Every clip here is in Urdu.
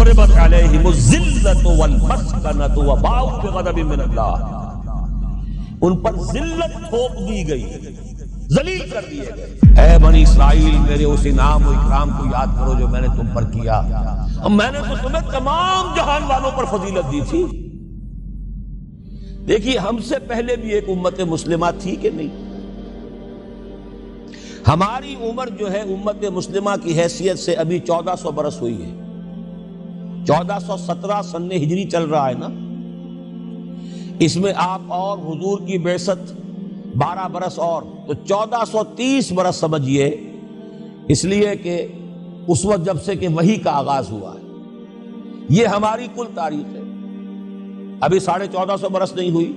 ضربت علیہم الذلۃ والمسکنۃ وباؤوا بغضب من اللہ، ان پر ذلت تھوپ دی گئی، ذلیل کر دیے گئے۔ اے بنی اسرائیل، میرے اس انعام و اکرام کو یاد کرو جو میں نے تم پر کیا، اور میں نے تو تمہیں تمام جہان والوں پر فضیلت دی تھی۔ دیکھیے، ہم سے پہلے بھی ایک امت مسلمہ تھی کہ نہیں؟ ہماری عمر جو ہے امت مسلمہ کی حیثیت سے ابھی 1400 برس ہوئی ہے، 1417 سن ہجری چل رہا ہے نا، اس میں آپ اور حضور کی بعثت 12 برس اور، تو 1430 برس سمجھیے، اس لیے کہ اس وقت جب سے کہ وحی کا آغاز ہوا ہے، یہ ہماری کل تاریخ ہے، ابھی 1450 برس نہیں ہوئی۔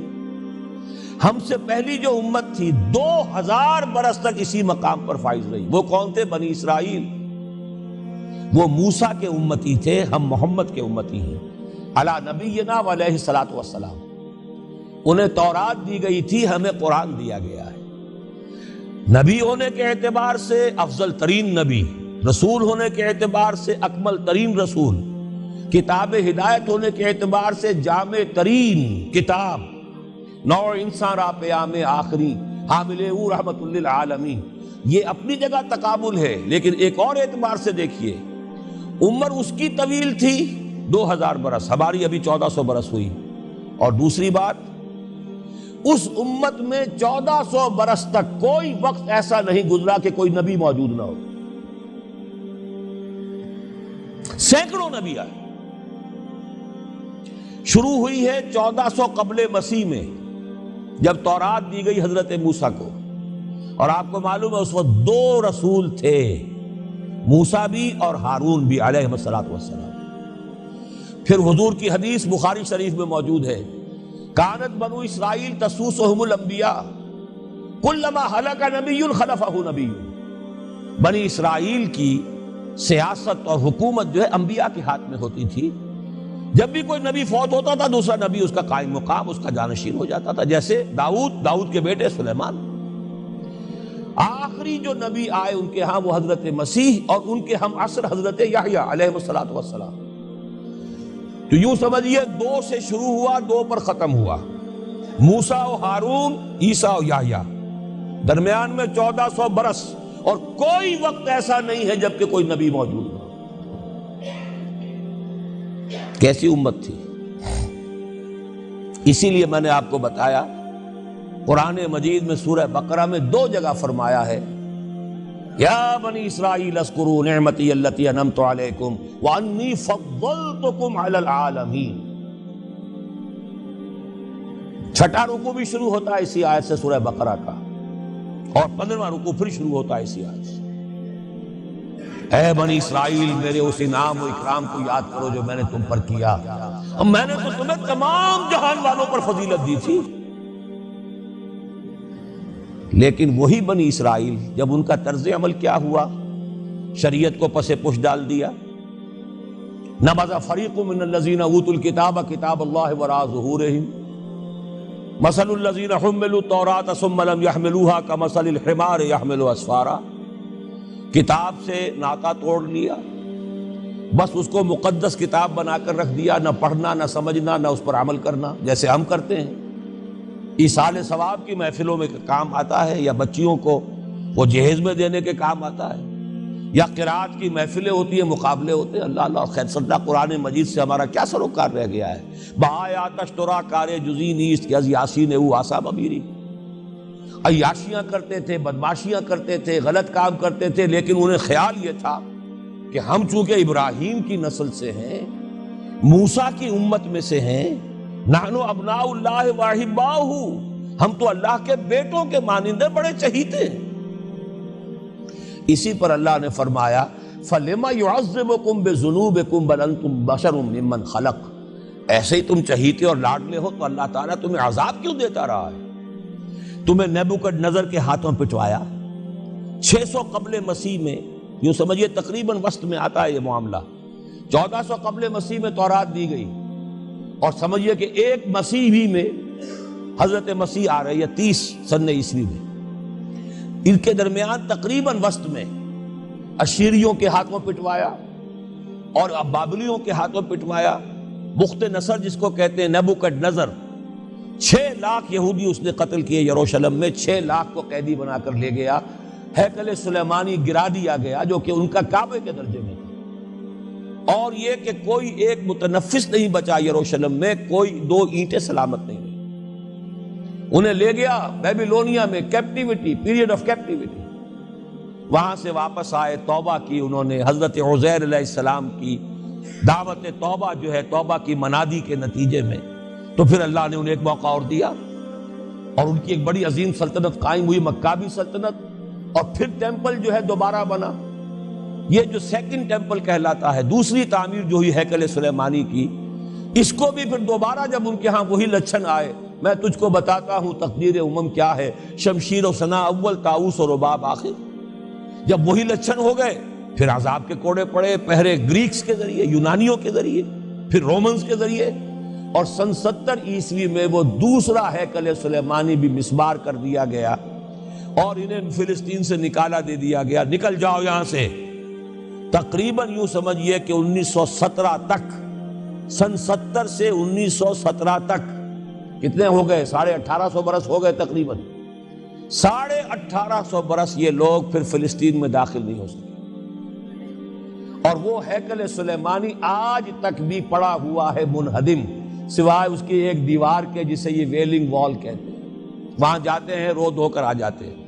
ہم سے پہلی جو امت تھی 2000 برس تک اسی مقام پر فائز رہی۔ وہ کون تھے؟ بنی اسرائیل۔ وہ موسیٰ کے امتی تھے، ہم محمد کے امتی ہیں علی نبینا و علیہ الصلوۃ والسلام۔ انہیں تورات دی گئی تھی، ہمیں قرآن دیا گیا ہے۔ نبی ہونے کے اعتبار سے افضل ترین نبی، رسول ہونے کے اعتبار سے اکمل ترین رسول، کتاب ہدایت ہونے کے اعتبار سے جامع ترین کتاب، نوع انسان را پیام آخری، حامل او رحمت للعالمین۔ یہ اپنی جگہ تقابل ہے، لیکن ایک اور اعتبار سے دیکھیے، عمر اس کی طویل تھی 2000 برس، ہماری ابھی 1400 برس ہوئی۔ اور دوسری بات، اس امت میں 1400 برس تک کوئی وقت ایسا نہیں گزرا کہ کوئی نبی موجود نہ ہو، سینکڑوں نبی آئے۔ شروع ہوئی ہے 1400 قبل مسیح میں، جب تورات دی گئی حضرت موسیٰ کو، اور آپ کو معلوم ہے اس وقت 2 رسول تھے، موسیٰ بھی اور ہارون بھی علیہ الصلوۃ والسلام۔ پھر حضور کی حدیث بخاری شریف میں موجود ہے، کانت بنو اسرائیل تسوسہم الانبیاء کلما ہلک نبی خلفہ نبی۔ بنی اسرائیل کی سیاست اور حکومت جو ہے انبیاء کے ہاتھ میں ہوتی تھی، جب بھی کوئی نبی فوت ہوتا تھا دوسرا نبی اس کا قائم مقام، اس کا جانشین ہو جاتا تھا، جیسے داؤد کے بیٹے سلیمان۔ آخری جو نبی آئے ان کے ہاں وہ حضرت مسیح، اور ان کے ہم عصر حضرت یحییٰ علیہ الصلوۃ والسلام۔ تو یوں سمجھیے 2 سے شروع ہوا، 2 پر ختم ہوا، موسیٰ و ہارون، عیسیٰ و یحییٰ، درمیان میں 1400 برس، اور کوئی وقت ایسا نہیں ہے جب کہ کوئی نبی موجود ہو۔ کیسی امت تھی! اسی لیے میں نے آپ کو بتایا، قرآن مجید میں سورہ بقرہ میں 2 جگہ فرمایا ہے، یا بنی اسرائیل اذکروا نعمتی التی انعمت علیکم وانی فضلتکم علی العالمین۔ 6واں رکوع بھی شروع ہوتا ہے اسی آیت سے سورہ بقرہ کا، اور 15واں رکوع پھر شروع ہوتا ہے اسی آیت سے۔ اے بنی اسرائیل، میرے اس انعام و اکرام کو یاد کرو جو میں نے تم پر کیا، اور میں نے تو تمہیں تمام جہان والوں پر فضیلت دی تھی۔ لیکن وہی بنی اسرائیل، جب ان کا طرز عمل کیا ہوا، شریعت کو پس پش ڈال دیا، نبذ فریق من الذین اوتوا الکتاب کتاب اللہ وراء ظہورہم مثل الذین حملوا التوراۃ ثم لم يحملوها كمثل الحمار يحمل اسفارا۔ کتاب سے ناطا توڑ لیا، بس اس کو مقدس کتاب بنا کر رکھ دیا، نہ پڑھنا، نہ سمجھنا، نہ اس پر عمل کرنا، جیسے ہم کرتے ہیں۔ ایصال ثواب کی محفلوں میں کام آتا ہے، یا بچیوں کو وہ جہیز میں دینے کے کام آتا ہے، یا قرات کی محفلیں ہوتی ہیں، مقابلے ہوتے ہیں۔ اللہ اللہ خیر صدہ قرآن مجید سے ہمارا کیا سروکار رہ گیا ہے۔ بہایا تشترا کار جزی نیست کہ از یاسین او آسا بمیری۔ عیاشیاں کرتے تھے، بدماشیاں کرتے تھے، غلط کام کرتے تھے، لیکن انہیں خیال یہ تھا کہ ہم چونکہ ابراہیم کی نسل سے ہیں، موسیٰ کی امت میں سے ہیں، نحن ابناء اللہ واحباؤہ، ہم تو اللہ کے بیٹوں کے مانندے بڑے چہیتے ہیں۔ اسی پر اللہ نے فرمایا فَلِمَ يُعَذِّبُكُمْ بِذُنُوبِكُمْ بَلْ أَنْتُمْ بَشَرٌ مِّمَّنْ خَلَقَ۔ ایسے ہی تم چہیتے اور لاڈلے ہو تو اللہ تعالیٰ تمہیں عذاب کیوں دیتا رہا ہے؟ تمہیں نیبوکڈ نظر کے ہاتھوں پٹوایا 600 قبل مسیح میں، یوں سمجھیے تقریباً وسط میں آتا ہے یہ معاملہ۔ 1400 قبل مسیح میں تورات دی گئی، اور سمجھیے کہ ایک مسیحی میں حضرت مسیح آ رہی ہے 30 سن عیسوی میں، ان کے درمیان تقریباً وسط میں اشیریوں کے ہاتھوں پٹوایا، اور اب بابلیوں کے ہاتھوں پٹوایا. بخت نصر جس کو کہتے ہیں، نیبوکڈ نظر، 6 لاکھ یہودی اس نے قتل کیے یروشلم میں. 6 لاکھ کو قیدی بنا کر لے گیا. ہیکل سلیمانی گرا دیا گیا جو کہ ان کا کعبے کے درجے میں تھا. اور یہ کہ کوئی ایک متنفس نہیں بچا یروشلم میں، کوئی 2 اینٹیں سلامت نہیں ہوئی. انہیں لے گیا بیبیلونیا میں، کیپٹیوٹی، پیریڈ آف کیپٹیوٹی. وہاں سے واپس آئے، توبہ کی انہوں نے، حضرت عزیر علیہ السلام کی دعوت توبہ جو ہے، توبہ کی منادی کے نتیجے میں، تو پھر اللہ نے انہیں ایک موقع اور دیا اور ان کی ایک بڑی عظیم سلطنت قائم ہوئی، مکابی سلطنت. اور پھر ٹیمپل جو ہے دوبارہ بنا. یہ جو سیکنڈ ٹیمپل کہلاتا ہے، دوسری تعمیر جو ہوئی ہیکل سلیمانی کی، اس کو بھی پھر دوبارہ جب ان کے ہاں وہی لچھن آئے، میں تجھ کو بتاتا ہوں تقدیر امم کیا ہے، شمشیر و ثنا اول، طاؤس و رباب آخر. جب وہی لچھن ہو گئے، پھر عذاب کے کوڑے پڑے، پہلے گریکس کے ذریعے، یونانیوں کے ذریعے، پھر رومنز کے ذریعے، اور سن 70 عیسوی میں وہ دوسرا ہیکل سلیمانی بھی مسمار کر دیا گیا اور انہیں فلسطین سے نکالا دے دیا گیا. نکل جاؤ یہاں سے. تقریباً یوں سمجھئے کہ 1917 تک، سن 70 سے 1917 تک کتنے ہو گئے؟ 1850 برس ہو گئے تقریباً. 1850 برس یہ لوگ پھر فلسطین میں داخل نہیں ہو سکے. اور وہ ہیکل سلیمانی آج تک بھی پڑا ہوا ہے منہدم، سوائے اس کی ایک دیوار کے جسے یہ ویلنگ وال کہتے ہیں. وہاں جاتے ہیں، رو دھو کر آ جاتے ہیں.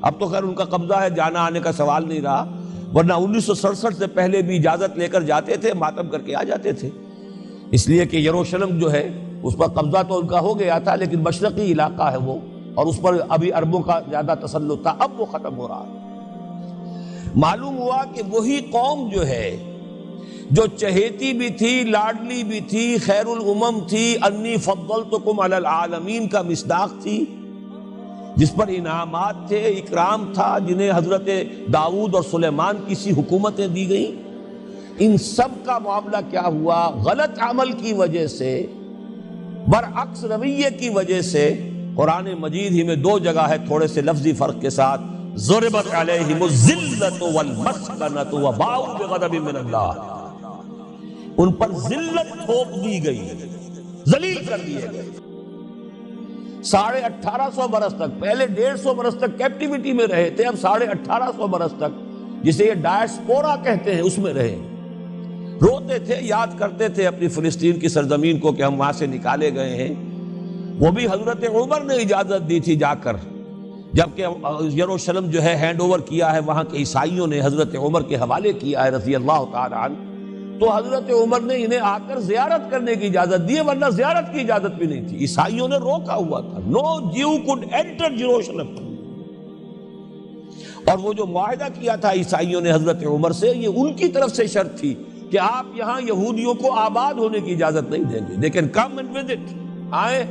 اب تو خیر ان کا قبضہ ہے، جانا آنے کا سوال نہیں رہا، ورنہ 1967 سے پہلے بھی اجازت لے کر جاتے تھے، ماتم کر کے آ جاتے تھے. اس لیے کہ یروشلم جو ہے اس پر قبضہ تو ان کا ہو گیا تھا، لیکن مشرقی علاقہ ہے وہ، اور اس پر ابھی عربوں کا زیادہ تسلط تھا. اب وہ ختم ہو رہا ہے. معلوم ہوا کہ وہی قوم جو ہے، جو چہیتی بھی تھی، لاڈلی بھی تھی، خیر الامم تھی، انی فضلتکم علی العالمین کا مصداق تھی، جس پر انعامات تھے، اکرام تھا، جنہیں حضرت داؤد اور سلیمان کی سی حکومتیں دی گئیں، ان سب کا معاملہ کیا ہوا؟ غلط عمل کی وجہ سے، برعکس رویے کی وجہ سے. قرآن مجید ہی میں 2 جگہ ہے تھوڑے سے لفظی فرق کے ساتھ، ضربت علیہم الذلۃ والمسکنۃ وباؤوا بغضب من اللہ. ان پر ذلت تھوپ دی گئی، ذلیل کر دیے گئے. 1850 برس تک، پہلے 150 برس تک کیپٹیوٹی میں رہے تھے، اب 1850 برس تک جسے یہ ڈائسپورا کہتے ہیں اس میں رہے. روتے تھے، یاد کرتے تھے اپنی فلسطین کی سرزمین کو کہ ہم وہاں سے نکالے گئے ہیں. وہ بھی حضرت عمر نے اجازت دی تھی جا کر، جبکہ یروشلم جو ہے ہینڈ اوور کیا ہے وہاں کے عیسائیوں نے، حضرت عمر کے حوالے کیا ہے رضی اللہ تعالی عنہ، تو حضرت عمر نے انہیں آ کر زیارت کرنے کی اجازت دی، ورنہ زیارت کی اجازت بھی نہیں تھی. عیسائیوں نے روکا ہوا تھا، نو جیو کوڈ انٹر جیروشلم. اور وہ جو معاہدہ کیا تھا عیسائیوں نے حضرت عمر سے، یہ ان کی طرف سے شرط تھی کہ آپ یہاں یہودیوں کو آباد ہونے کی اجازت نہیں دیں گے. لیکن کم اینڈ وزٹ، آئیں،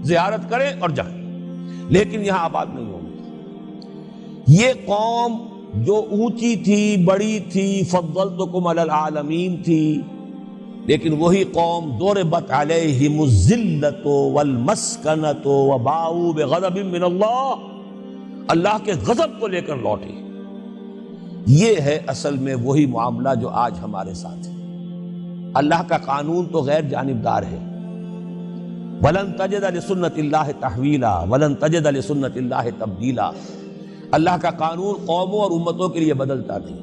زیارت کریں اور جائیں، لیکن یہاں آباد نہیں ہوں گے. یہ قوم جو اونچی تھی، بڑی تھی، فضلتکم علی العالمین تھی، لیکن وہی قوم ضربت علیہم الذلۃ والمسکنۃ وباؤوا بغضب من اللہ، اللہ کے غضب کو لے کر لوٹے. یہ ہے اصل میں وہی معاملہ جو آج ہمارے ساتھ ہے. اللہ کا قانون تو غیر جانبدار ہے. وَلَن تَجِدَ لِسُنَّتِ اللَّهِ تَحْوِيلًا وَلَن تَجِدَ لِسُنَّتِ اللَّهِ تَبْدِيلًا. اللہ کا قانون قوموں اور امتوں کے لیے بدلتا نہیں.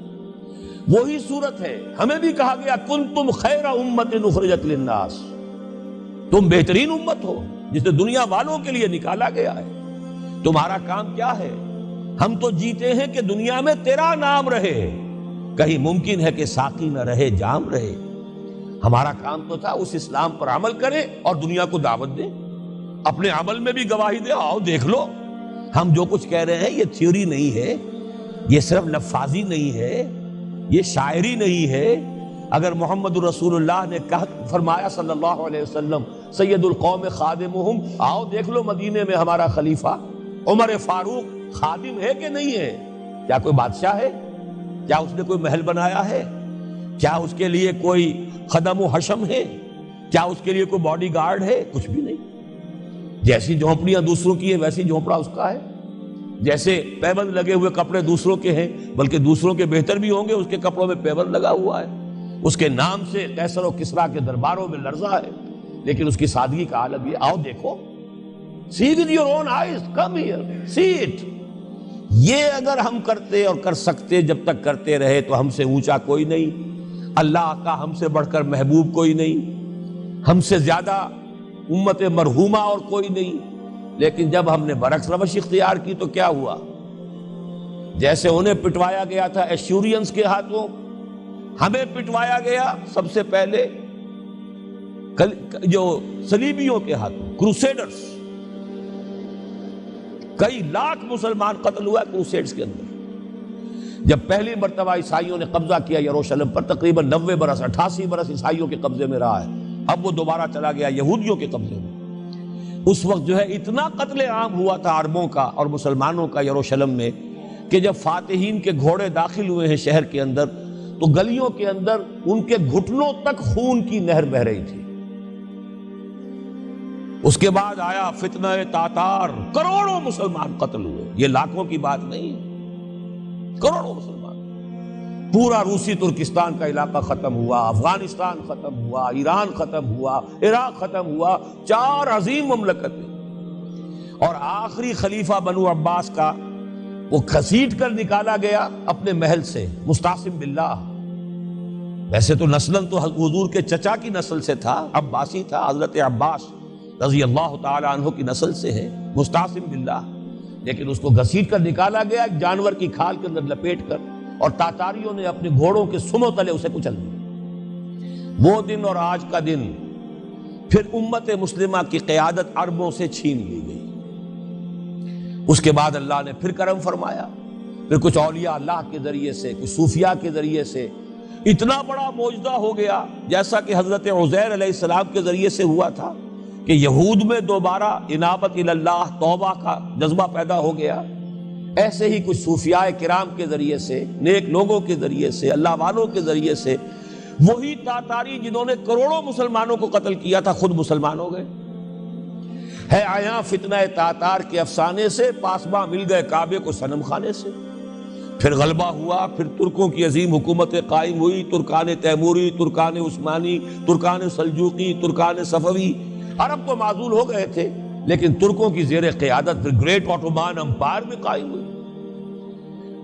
وہی صورت ہے، ہمیں بھی کہا گیا کنتم خیر امت اخرجت للناس، تم بہترین امت ہو جسے دنیا والوں کے لیے نکالا گیا ہے. تمہارا کام کیا ہے؟ ہم تو جیتے ہیں کہ دنیا میں تیرا نام رہے، کہیں ممکن ہے کہ ساقی نہ رہے، جام رہے. ہمارا کام تو تھا اس اسلام پر عمل کرے اور دنیا کو دعوت دے، اپنے عمل میں بھی گواہی دے. آؤ دیکھ لو، ہم جو کچھ کہہ رہے ہیں یہ تھیوری نہیں ہے، یہ صرف لفاظی نہیں ہے، یہ شاعری نہیں ہے. اگر محمد رسول اللہ نے فرمایا صلی اللہ علیہ وسلم سید القوم خادمہم، آؤ دیکھ لو مدینے میں ہمارا خلیفہ عمر فاروق خادم ہے کہ نہیں ہے؟ کیا کوئی بادشاہ ہے؟ کیا اس نے کوئی محل بنایا ہے؟ کیا اس کے لیے کوئی خدم و حشم ہے؟ کیا اس کے لیے کوئی باڈی گارڈ ہے؟ کچھ بھی نہیں. جیسی جھونپڑیاں دوسروں کی ہیں ویسی جھونپڑا اس کا ہے. جیسے پیبند لگے ہوئے کپڑے دوسروں کے ہیں، بلکہ دوسروں کے بہتر بھی ہوں گے، اس کے کپڑوں میں پیبند لگا ہوا ہے. اس کے نام سے قیصر و کسریٰ کے درباروں میں لرزہ ہے، لیکن اس کی سادگی کا عالم یہ، آؤ دیکھو، see with your own eyes, come here, see it۔ یہ اگر ہم کرتے اور کر سکتے، جب تک کرتے رہے تو ہم سے اونچا کوئی نہیں، اللہ کا ہم سے بڑھ کر محبوب کوئی نہیں، ہم سے زیادہ امت مرحومہ اور کوئی نہیں۔ لیکن جب ہم نے برعکس روش اختیار کی تو کیا ہوا؟ جیسے انہیں پٹوایا گیا تھا ایشورینز کے ہاتھوں، ہمیں پٹوایا گیا سب سے پہلے جو صلیبیوں کے ہاتھوں، کروسیڈرز۔ کئی لاکھ مسلمان قتل ہوا کروسیڈز کے اندر۔ جب پہلی مرتبہ عیسائیوں نے قبضہ کیا یروشلم پر، تقریباً 90 برس 88 برس عیسائیوں کے قبضے میں رہا ہے، اب وہ دوبارہ چلا گیا یہودیوں کے قبضے میں۔ اس وقت جو ہے اتنا قتل عام ہوا تھا عربوں کا اور مسلمانوں کا یروشلم میں کہ جب فاتحین کے گھوڑے داخل ہوئے ہیں شہر کے اندر تو گلیوں کے اندر ان کے گھٹنوں تک خون کی نہر بہہ رہی تھی۔ اس کے بعد آیا فتنہ تاتار، کروڑوں مسلمان قتل ہوئے، یہ لاکھوں کی بات نہیں، کروڑوں مسلمان۔ پورا روسی ترکستان کا علاقہ ختم ہوا، افغانستان ختم ہوا، ایران ختم ہوا، عراق ختم ہوا، 4 عظیم مملکتیں۔ اور آخری خلیفہ بنو عباس کا وہ گھسیٹ کر نکالا گیا اپنے محل سے، مستعصم باللہ۔ ویسے تو نسلاً تو حضور کے چچا کی نسل سے تھا، عباسی تھا، حضرت عباس رضی اللہ تعالی عنہ کی نسل سے ہے، مستعصم باللہ، لیکن اس کو گھسیٹ کر نکالا گیا ایک جانور کی کھال کے اندر لپیٹ کر، اور تاتاریوں نے اپنے گھوڑوں کے سموں تلے اسے کچل دیا۔ وہ دن اور آج کا دن پھر امت مسلمہ کی قیادت عربوں سے چھین لی گئی۔ اس کے بعد اللہ نے پھر کرم فرمایا، پھر کچھ اولیاء اللہ کے ذریعے سے، کچھ صوفیاء کے ذریعے سے اتنا بڑا معجزہ ہو گیا، جیسا کہ حضرت عزیر علیہ السلام کے ذریعے سے ہوا تھا کہ یہود میں دوبارہ انابت اللہ، توبہ کا جذبہ پیدا ہو گیا۔ ایسے ہی کچھ صوفیاء کرام کے ذریعے سے، نیک لوگوں کے ذریعے سے، اللہ والوں کے ذریعے سے، وہی تاتاری جنہوں نے کروڑوں مسلمانوں کو قتل کیا تھا خود مسلمان ہو گئے۔ ہے آیا فتنہ تاتار کے افسانے سے، پاسباں مل گئے کعبے کو صنم خانے سے۔ پھر غلبہ ہوا، پھر ترکوں کی عظیم حکومتیں قائم ہوئی، ترکان تیموری، Terken Usmani, Terken Seljuqi, Terken صفوی۔ عرب تو معزول ہو گئے تھے، لیکن ترکوں کی زیر قیادت پھر گریٹ آٹومان امپائر بھی قائم ہوئی۔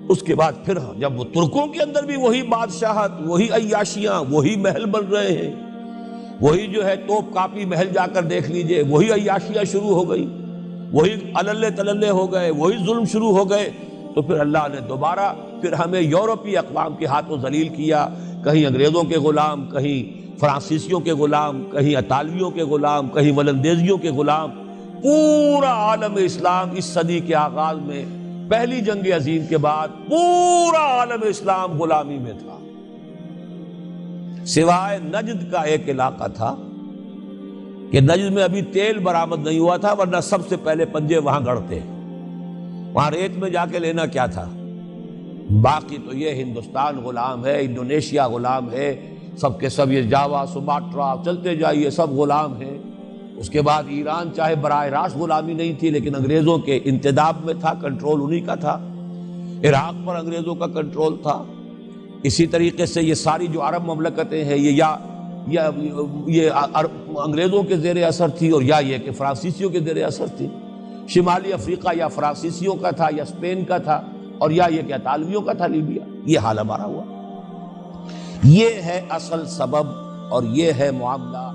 اس کے بعد پھر جب وہ ترکوں کے اندر بھی وہی بادشاہت، وہی عیاشیاں، وہی محل بن رہے ہیں، وہی جو ہے توپ کاپی محل جا کر دیکھ لیجئے، وہی عیاشیاں شروع ہو گئی، وہی عللے تللے ہو گئے، وہی ظلم شروع ہو گئے، تو پھر اللہ نے دوبارہ پھر ہمیں یورپی اقوام کے ہاتھوں ذلیل کیا، کہیں انگریزوں کے غلام، کہیں فرانسیسیوں کے غلام، کہیں اطالویوں کے غلام، کہیں ولندیزیوں کے غلام۔ پورا عالم اسلام اس صدی کے آغاز میں پہلی جنگ عظیم کے بعد پورا عالم اسلام غلامی میں تھا، سوائے نجد کا ایک علاقہ تھا کہ نجد میں ابھی تیل برآمد نہیں ہوا تھا، ورنہ سب سے پہلے پنجے وہاں گڑتے، وہاں ریت میں جا کے لینا کیا تھا۔ باقی تو یہ ہندوستان غلام ہے، انڈونیشیا غلام ہے، سب کے سب یہ جاوا، سماٹرا، چلتے جائیے سب غلام ہیں۔ اس کے بعد ایران چاہے براہ راست غلامی نہیں تھی لیکن انگریزوں کے انتداب میں تھا، کنٹرول انہی کا تھا۔ عراق پر انگریزوں کا کنٹرول تھا۔ اسی طریقے سے یہ ساری جو عرب مملکتیں ہیں یہ انگریزوں کے زیر اثر تھی، اور یا یہ کہ فرانسیسیوں کے زیر اثر تھی۔ شمالی افریقہ یا فرانسیسیوں کا تھا یا اسپین کا تھا، اور یا یہ کہ اطالویوں کا تھا، لیبیا۔ یہ حال ہمارا ہوا۔ یہ ہے اصل سبب اور یہ ہے معاملہ